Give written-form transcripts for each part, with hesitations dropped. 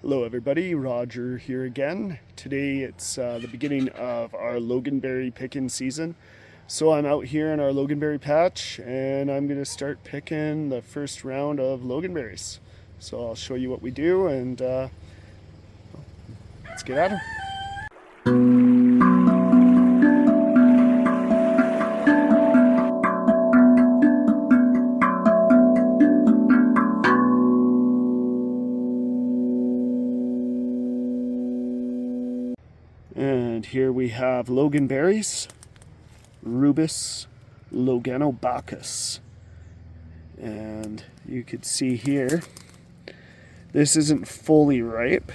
Hello everybody, Roger here again. Today it's the beginning of our loganberry picking season. So I'm out here in our loganberry patch and I'm going to start picking the first round of loganberries. So I'll show you what we do and let's get at it. And here we have loganberries, Rubus loganobacchus. And you could see here, this isn't fully ripe,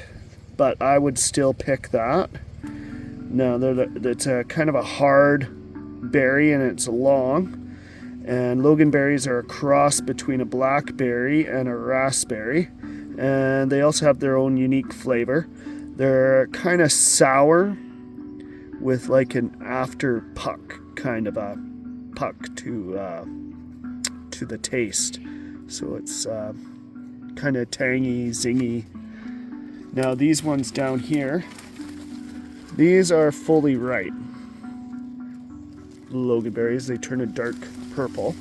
but I would still pick that. Now, it's a kind of a hard berry and it's long. And loganberries are a cross between a blackberry and a raspberry. And they also have their own unique flavor. They're kind of sour with like an after puck, kind of a puck to the taste. So it's kind of tangy, zingy. Now these ones down here, these are fully ripe loganberries. They turn a dark purple.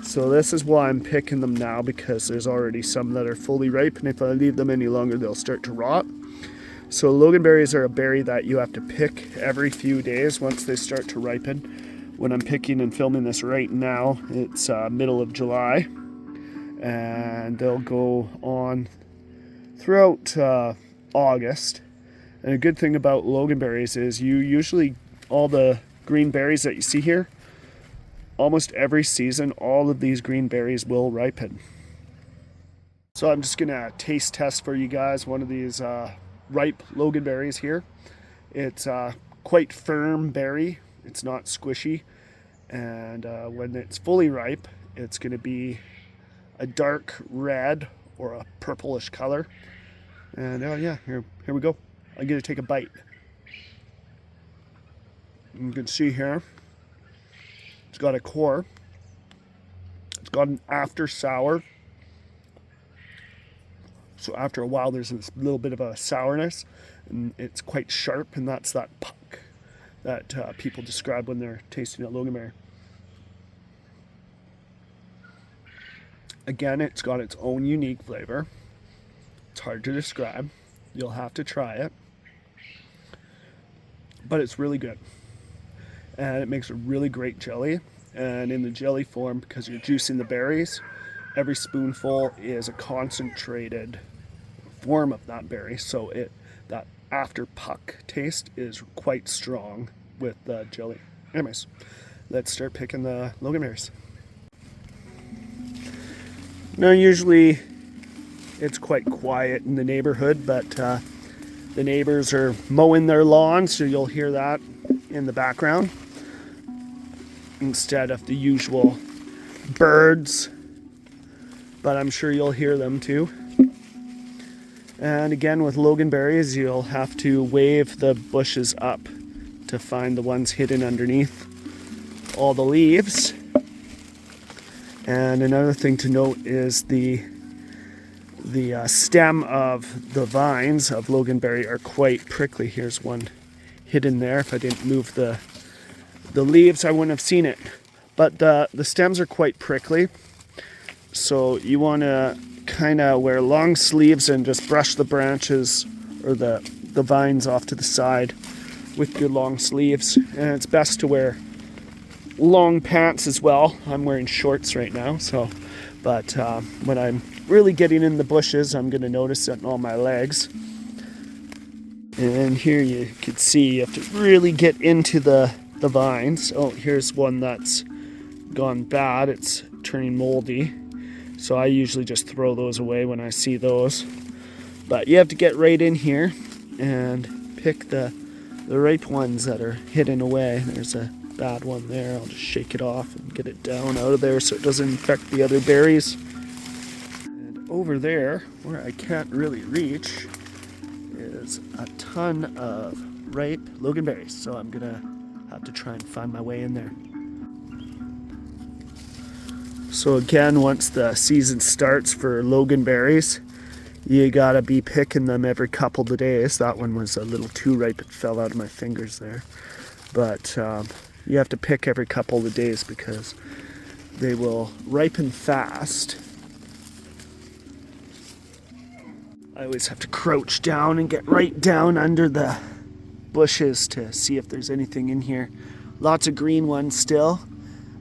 So this is why I'm picking them now, because there's already some that are fully ripe, and if I leave them any longer they'll start to rot. So loganberries are a berry that you have to pick every few days once they start to ripen. When I'm picking and filming this right now, it's middle of July, and they'll go on throughout August. And a good thing about loganberries is you usually, all the green berries that you see here, almost every season, all of these green berries will ripen. So I'm just gonna taste test for you guys one of these ripe loganberries here. It's quite firm berry. It's not squishy. And when it's fully ripe, it's gonna be a dark red or a purplish color. And yeah, here we go. I'm gonna take a bite. You can see here, it's got a core. It's got an after sour. So after a while, there's this little bit of a sourness, and it's quite sharp, and that's that puck that people describe when they're tasting a loganberry. Again, it's got its own unique flavor. It's hard to describe. You'll have to try it. But it's really good. And it makes a really great jelly. And in the jelly form, because you're juicing the berries, every spoonful is a concentrated form of that berry. So that after puck taste is quite strong with the jelly. Anyways, let's start picking the loganberries. Now usually it's quite quiet in the neighborhood, but the neighbors are mowing their lawn, so you'll hear that in the background instead of the usual birds, but I'm sure you'll hear them too. And again, with loganberries, you'll have to wave the bushes up to find the ones hidden underneath all the leaves. And another thing to note is the stem of the vines of loganberry are quite prickly. Here's one hidden there. If I didn't move the leaves, I wouldn't have seen it. But the stems are quite prickly, so you want to kind of wear long sleeves and just brush the branches or the vines off to the side with your long sleeves. And it's best to wear long pants as well. I'm wearing shorts right now, but when I'm really getting in the bushes, I'm going to notice it on all my legs. And here you can see you have to really get into the vines. Oh, here's one that's gone bad. It's turning moldy. So I usually just throw those away when I see those. But you have to get right in here and pick the ripe ones that are hidden away. There's a bad one there. I'll just shake it off and get it down out of there so it doesn't infect the other berries. And over there, where I can't really reach, is a ton of ripe loganberries. So I'm gonna have to try and find my way in there. So again, once the season starts for loganberries, you gotta be picking them every couple of days. That one was a little too ripe, it fell out of my fingers there. But you have to pick every couple of days because they will ripen fast. I always have to crouch down and get right down under the bushes to see if there's anything in here. Lots of green ones still.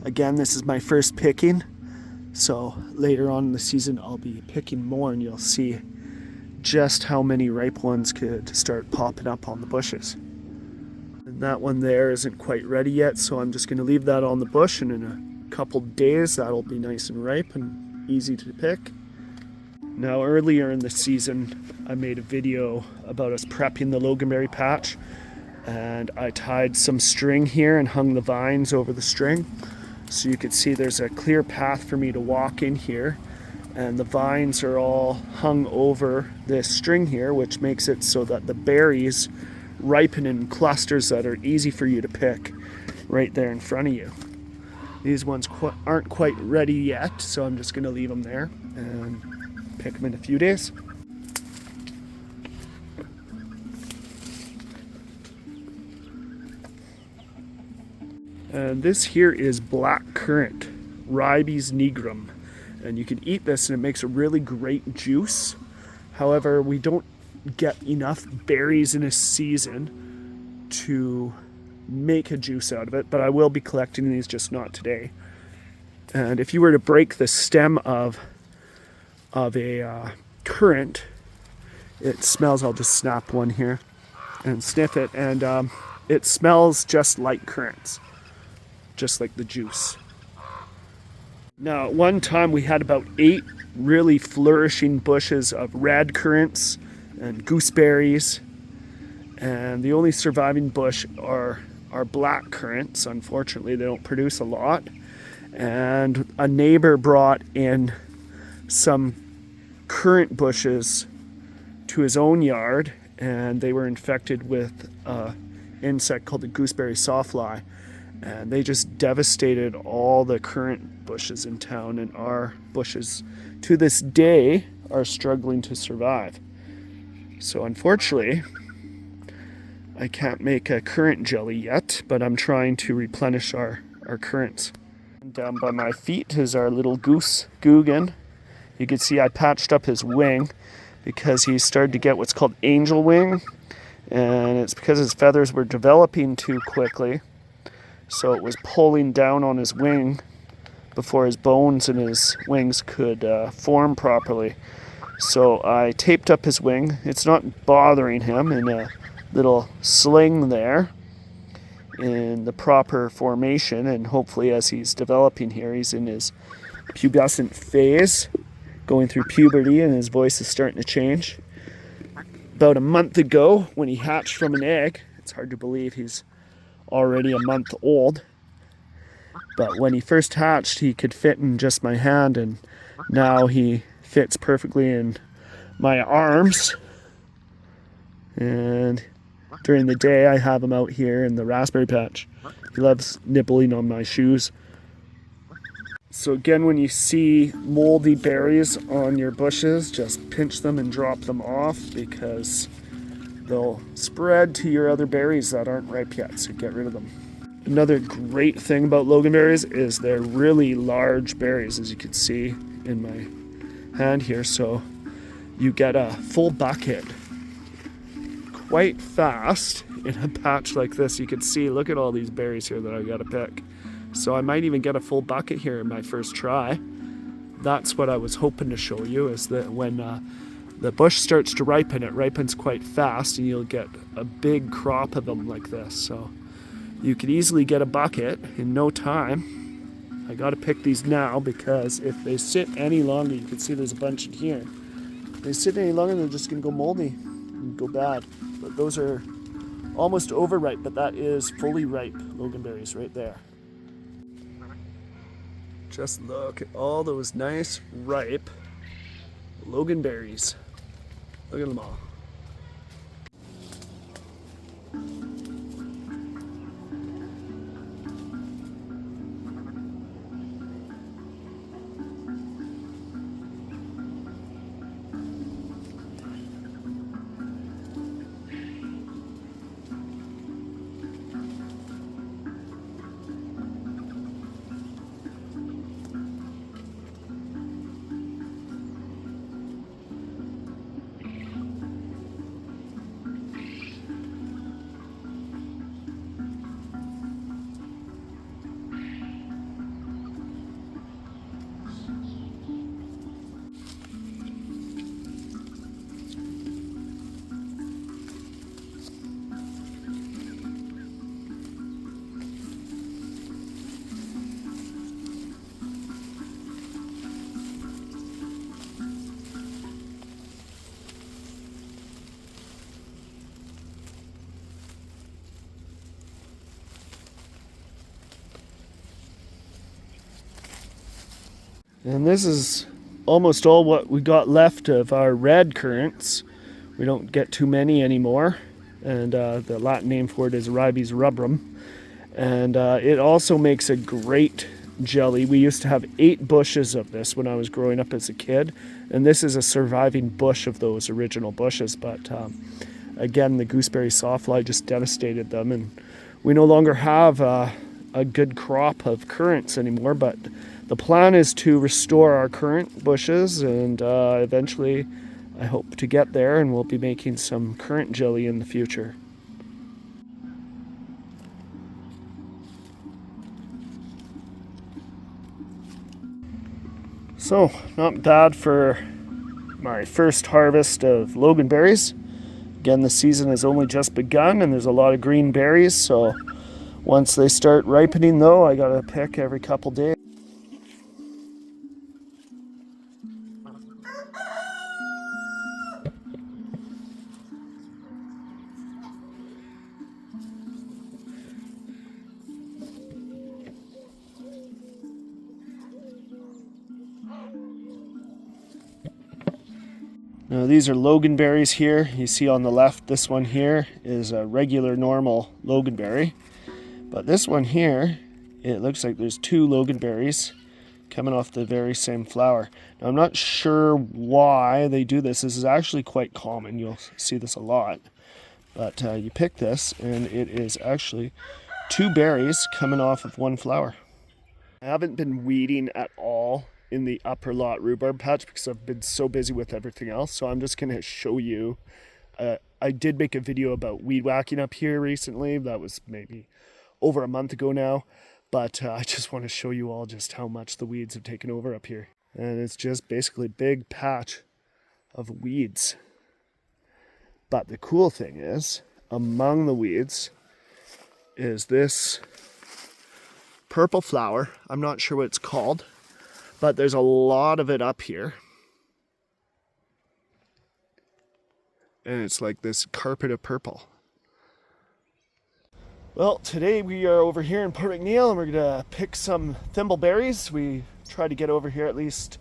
Again, this is my first picking, so later on in the season I'll be picking more and you'll see just how many ripe ones could start popping up on the bushes. And that one there isn't quite ready yet, so I'm just going to leave that on the bush, and in a couple days that'll be nice and ripe and easy to pick. Now, earlier in the season, I made a video about us prepping the Loganberry patch, and I tied some string here and hung the vines over the string. So you can see there's a clear path for me to walk in here, and the vines are all hung over this string here, which makes it so that the berries ripen in clusters that are easy for you to pick right there in front of you. These ones aren't quite ready yet, so I'm just going to leave them there and pick them in a few days. And this here is black currant, Ribes nigrum, and you can eat this and it makes a really great juice. However, we don't get enough berries in a season to make a juice out of it, but I will be collecting these, just not today. And if you were to break the stem of a currant, it smells, I'll just snap one here and sniff it, and it smells just like currants, just like the juice. Now, at one time we had about 8 really flourishing bushes of red currants and gooseberries, and the only surviving bush are black currants. Unfortunately, they don't produce a lot. And a neighbor brought in some currant bushes to his own yard, and they were infected with an insect called the gooseberry sawfly, and they just devastated all the currant bushes in town, and our bushes to this day are struggling to survive. So unfortunately, I can't make a currant jelly yet, but I'm trying to replenish our currants. Down by my feet is our little goose, Guggen. You can see I patched up his wing because he started to get what's called angel wing, and it's because his feathers were developing too quickly, so it was pulling down on his wing before his bones and his wings could form properly. So I taped up his wing. It's not bothering him, in a little sling there in the proper formation, and hopefully as he's developing here, he's in his pubescent phase, going through puberty, and his voice is starting to change. About a month ago, when he hatched from an egg, it's hard to believe he's already a month old, but when he first hatched, he could fit in just my hand, and now he fits perfectly in my arms. And during the day, I have him out here in the raspberry patch. He loves nibbling on my shoes. So again, when you see moldy berries on your bushes, just pinch them and drop them off, because they'll spread to your other berries that aren't ripe yet, so get rid of them. Another great thing about Loganberries is they're really large berries, as you can see in my hand here. So you get a full bucket quite fast in a patch like this. You can see, look at all these berries here that I gotta pick. So I might even get a full bucket here in my first try. That's what I was hoping to show you, is that when the bush starts to ripen, it ripens quite fast, and you'll get a big crop of them like this. So you could easily get a bucket in no time. I gotta pick these now, because if they sit any longer, you can see there's a bunch in here. If they sit any longer, they're just gonna go moldy and go bad. But those are almost overripe, but that is fully ripe Loganberries right there. Just look at all those nice, ripe Loganberries. Look at them all. And this is almost all what we got left of our red currants. We don't get too many anymore. And the Latin name for it is Ribes rubrum. And it also makes a great jelly. We used to have 8 bushes of this when I was growing up as a kid. And this is a surviving bush of those original bushes. But again, the gooseberry sawfly just devastated them. And we no longer have a good crop of currants anymore. But the plan is to restore our currant bushes, and eventually I hope to get there, and we'll be making some currant jelly in the future. So, not bad for my first harvest of Logan berries. Again, the season has only just begun and there's a lot of green berries, so once they start ripening though, I gotta pick every couple days. Now these are Logan berries here. You see on the left, this one here is a regular normal Logan berry. But this one here, it looks like there's 2 Logan berries coming off the very same flower. Now I'm not sure why they do this. This is actually quite common. You'll see this a lot. But you pick this and it is actually 2 berries coming off of 1 flower. I haven't been weeding at all in the upper lot rhubarb patch because I've been so busy with everything else. So I'm just going to show you. I did make a video about weed whacking up here recently. That was maybe over a month ago now. But I just want to show you all just how much the weeds have taken over up here. And it's just basically a big patch of weeds. But the cool thing is, among the weeds is this purple flower. I'm not sure what it's called, but there's a lot of it up here. And it's like this carpet of purple. Well, today we are over here in Port McNeill and we're gonna pick some thimbleberries. We try to get over here at least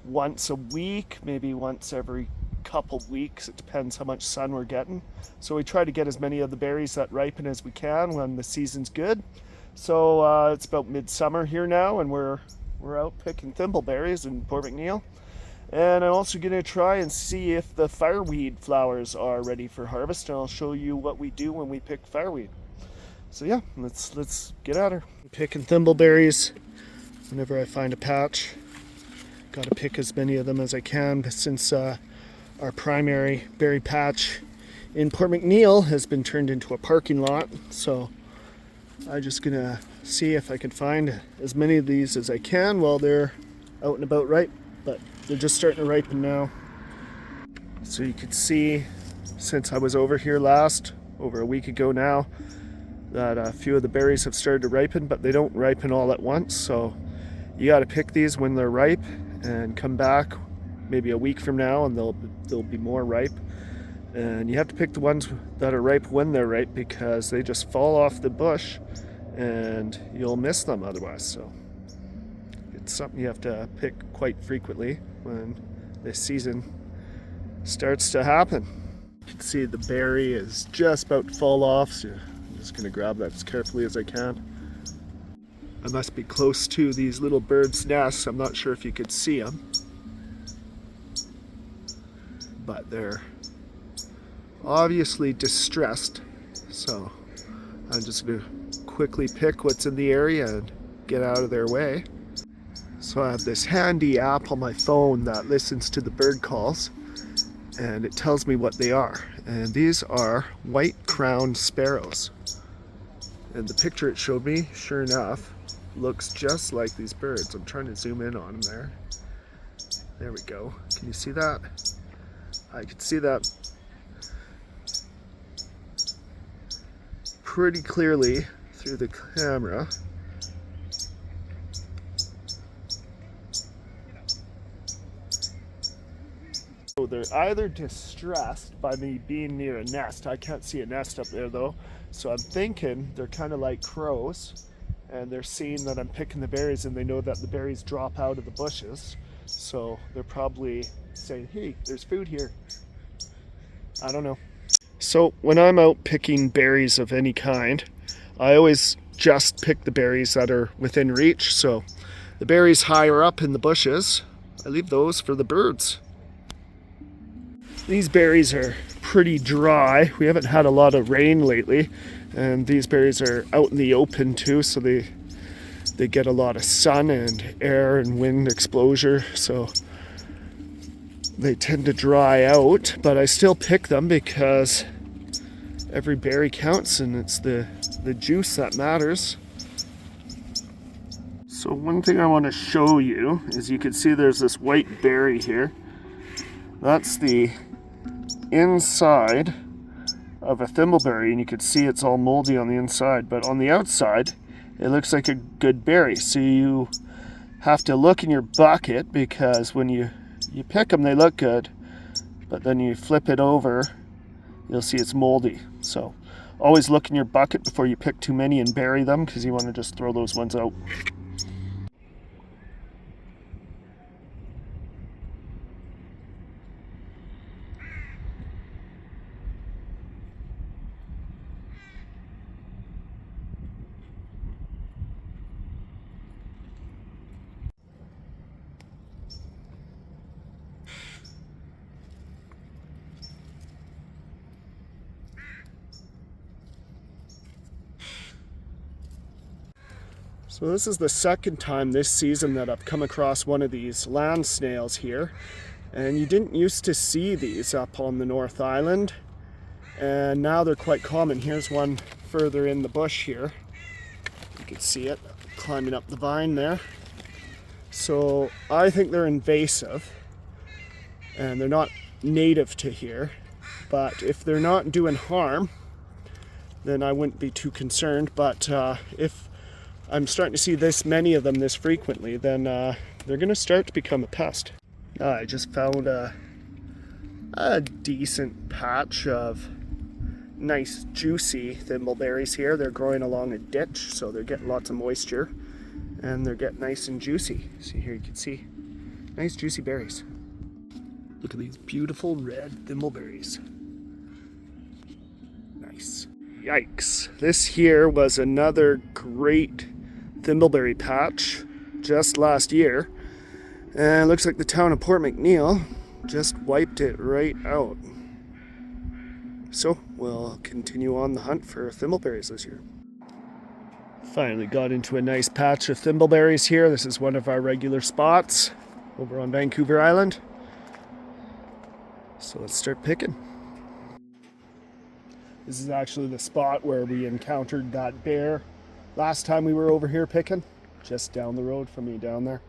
once a week, maybe once every couple weeks. It depends how much sun we're getting. So we try to get as many of the berries that ripen as we can when the season's good. So it's about midsummer here now and we're out picking thimbleberries in Port McNeill. And I'm also going to try and see if the fireweed flowers are ready for harvest, and I'll show you what we do when we pick fireweed. So yeah, let's get at her. I'm picking thimbleberries whenever I find a patch. Got to pick as many of them as I can since our primary berry patch in Port McNeill has been turned into a parking lot. So I'm just going to see if I can find as many of these as I can while they're out and about ripe, but they're just starting to ripen now. So you can see, since I was over here last, over a week ago now, that a few of the berries have started to ripen, but they don't ripen all at once. So you got to pick these when they're ripe and come back maybe a week from now and they'll be more ripe. And you have to pick the ones that are ripe when they're ripe because they just fall off the bush and you'll miss them otherwise. So it's something you have to pick quite frequently when this season starts to happen. You can see the berry is just about to fall off, so I'm just going to grab that as carefully as I can. I must be close to these little birds' nests. I'm not sure if you could see them, but they're obviously distressed, so I'm just going to quickly pick what's in the area and get out of their way. So I have this handy app on my phone that listens to the bird calls and it tells me what they are, and these are white-crowned sparrows, and the picture it showed me, sure enough, looks just like these birds. I'm trying to zoom in on them there we go. Can you see that? I can see that pretty clearly through the camera. So they're either distressed by me being near a nest. I can't see a nest up there though, so I'm thinking they're kind of like crows and they're seeing that I'm picking the berries, and they know that the berries drop out of the bushes. So they're probably saying, hey, there's food here. I don't know. So when I'm out picking berries of any kind, I always just pick the berries that are within reach. So the berries higher up in the bushes, I leave those for the birds. These berries are pretty dry. We haven't had a lot of rain lately, and these berries are out in the open too, so they get a lot of sun and air and wind exposure, so they tend to dry out, but I still pick them because every berry counts, and it's the juice that matters. So one thing I want to show you is, you can see there's this white berry here. That's the inside of a thimbleberry, and you can see it's all moldy on the inside, but on the outside it looks like a good berry. So you have to look in your bucket, because when you pick them they look good, but then you flip it over, you'll see it's moldy. So always look in your bucket before you pick too many and bury them, because you want to just throw those ones out. So this is the second time this season that I've come across one of these land snails here, and you didn't used to see these up on the North Island, and now they're quite common. Here's one further in the bush here. You can see it climbing up the vine there. So I think they're invasive, and they're not native to here, but if they're not doing harm, then I wouldn't be too concerned. But if I'm starting to see this many of them this frequently, then they're going to start to become a pest. I just found a decent patch of nice juicy thimbleberries here. They're growing along a ditch, so they're getting lots of moisture, and they're getting nice and juicy. See here, you can see nice juicy berries. Look at these beautiful red thimbleberries. Nice. Yikes. This here was another great thimbleberry patch just last year, and it looks like the town of Port McNeill just wiped it right out. So we'll continue on the hunt for thimbleberries this year. Finally got into a nice patch of thimbleberries here. This is one of our regular spots over on Vancouver Island. So let's start picking. This is actually the spot where we encountered that bear last time we were over here picking, just down the road from me down there.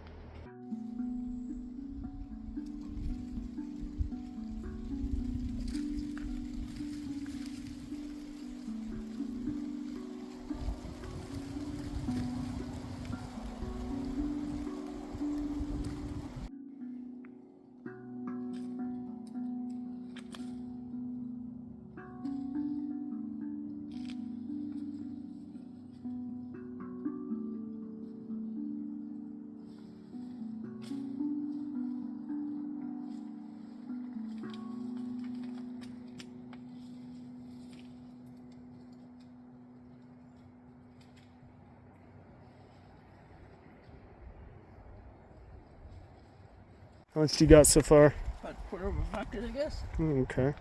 How much do you got so far? About a quarter of a bucket, I guess. Okay.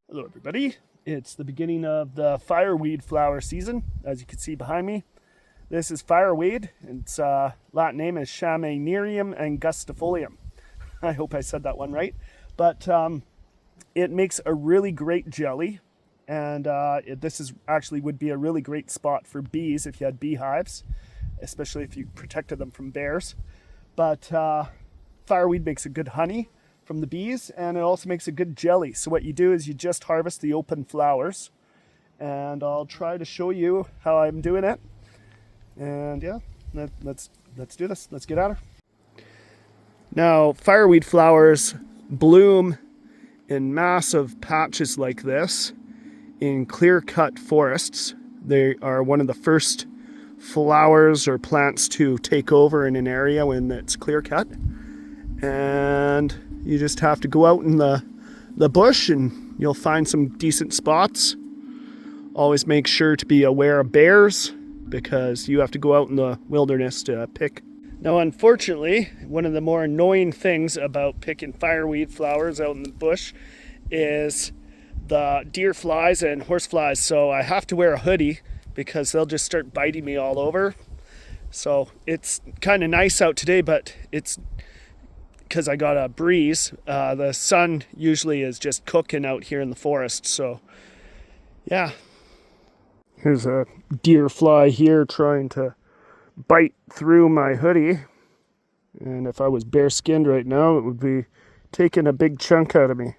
Hello everybody. It's the beginning of the fireweed flower season, as you can see behind me. This is fireweed. Its Latin name is Chamaenerium angustifolium. I hope I said that one right. But it makes a really great jelly, and this is actually would be a really great spot for bees if you had beehives, especially if you protected them from bears. But fireweed makes a good honey from the bees, and it also makes a good jelly. So what you do is you just harvest the open flowers, and I'll try to show you how I'm doing it. And yeah, let's do this. Let's get at her. Now, fireweed flowers bloom in massive patches like this in clear-cut forests. They are one of the first flowers or plants to take over in an area when it's clear cut. And you just have to go out in the bush and you'll find some decent spots. Always make sure to be aware of bears because you have to go out in the wilderness to pick. Now, unfortunately, one of the more annoying things about picking fireweed flowers out in the bush is the deer flies and horse flies. So I have to wear a hoodie because they'll just start biting me all over. So it's kind of nice out today, but it's because I got a breeze. The sun usually is just cooking out here in the forest. So yeah. Here's a deer fly here trying to bite through my hoodie. And if I was bare skinned right now, it would be taking a big chunk out of me.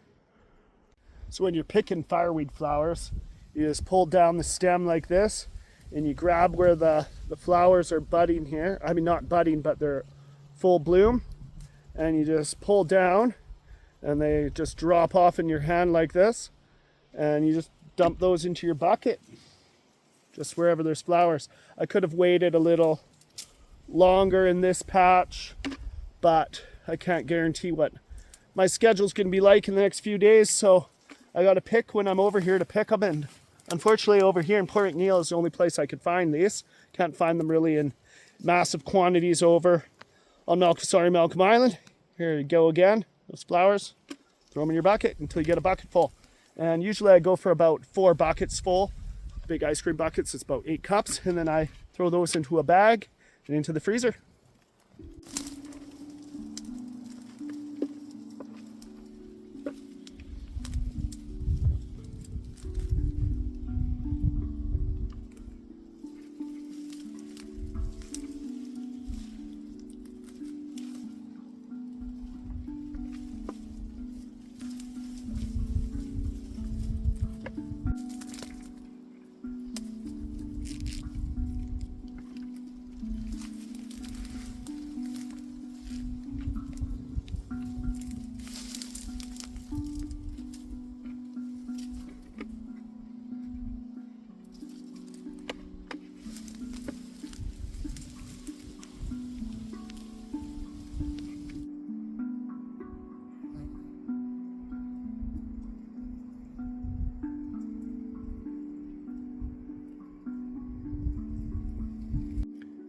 So when you're picking fireweed flowers, you just pull down the stem like this and you grab where the flowers are budding here. I mean, not budding, but they're full bloom. And you just pull down and they just drop off in your hand like this. And you just dump those into your bucket, just wherever there's flowers. I could have waited a little longer in this patch, but I can't guarantee what my schedule's going to be like in the next few days. So I got to pick when I'm over here to pick them. And unfortunately over here in Port McNeill is the only place I could find these. Can't find them really in massive quantities over on Malcolm Island. Here you go again, those flowers. Throw them in your bucket until you get a bucket full. And usually I go for about 4 buckets full. Big ice cream buckets, it's about 8 cups. And then I throw those into a bag and into the freezer.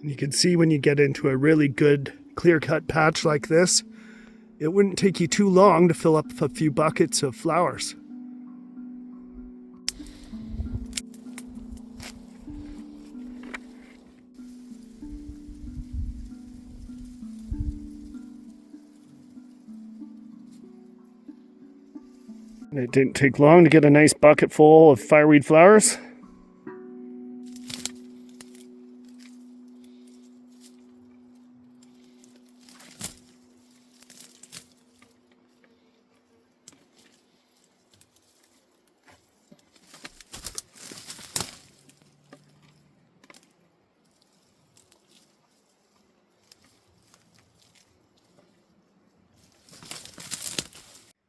And you can see when you get into a really good clear-cut patch like this, it wouldn't take you too long to fill up a few buckets of flowers. And it didn't take long to get a nice bucket full of fireweed flowers.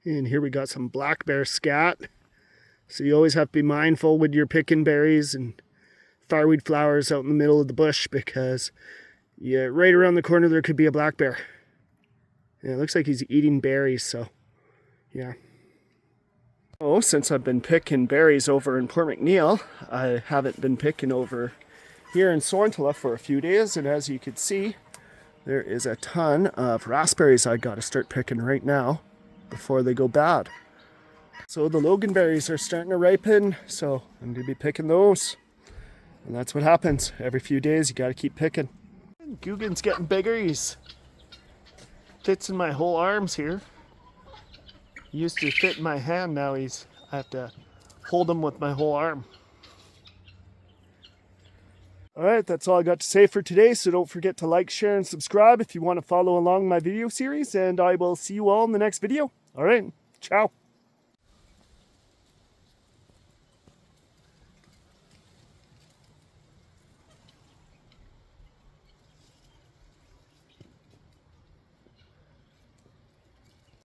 And here we got some black bear scat. So you always have to be mindful when you're picking berries and fireweed flowers out in the middle of the bush because right around the corner there could be a black bear. Yeah, it looks like he's eating berries, so yeah. Oh, since I've been picking berries over in Port McNeill, I haven't been picking over here in Sorrentula for a few days, and as you can see, there is a ton of raspberries I got to start picking right now before they go bad. So the Logan berries are starting to ripen, so I'm going to be picking those. And that's what happens. Every few days you got to keep picking. Guggen's getting bigger. He's fits in my whole arms here. He used to fit in my hand, now I have to hold him with my whole arm. Alright, that's all I got to say for today, so don't forget to like, share, and subscribe if you want to follow along my video series, and I will see you all in the next video. Alright, ciao.